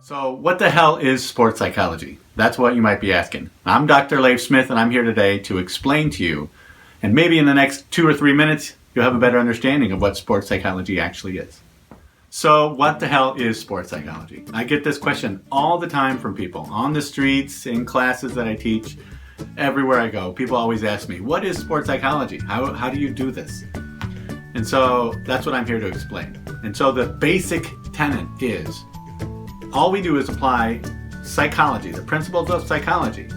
So what the hell is sports psychology? That's what you might be asking. I'm Dr. Leif Smith, and I'm here today to explain to you, and maybe in the next 2 or 3 minutes, you'll have a better understanding of what sports psychology actually is. So what the hell is sports psychology? I get this question all the time from people on the streets, in classes that I teach, everywhere I go. People always ask me, what is sports psychology? How do you do this? And so that's what I'm here to explain. And so the basic tenet is, all we do is apply psychology, the principles of psychology,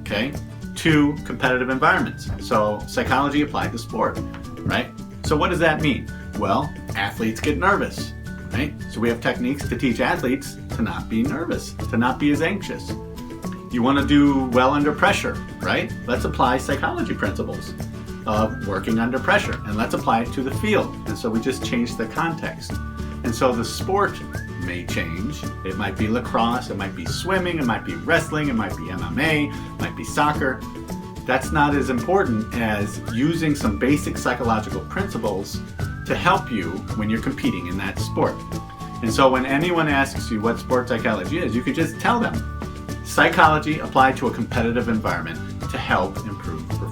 okay, to competitive environments. So psychology applied to sport, right? So what does that mean? Well, athletes get nervous, right? So we have techniques to teach athletes to not be nervous, to not be as anxious. You want to do well under pressure, right? Let's apply psychology principles of working under pressure, and let's apply it to the field. And so we just change the context. And so the sport may change. It might be lacrosse, it might be swimming, it might be wrestling, it might be MMA, it might be soccer. That's not as important as using some basic psychological principles to help you when you're competing in that sport. And so when anyone asks you what sports psychology is, you can just tell them psychology applied to a competitive environment to help improve performance.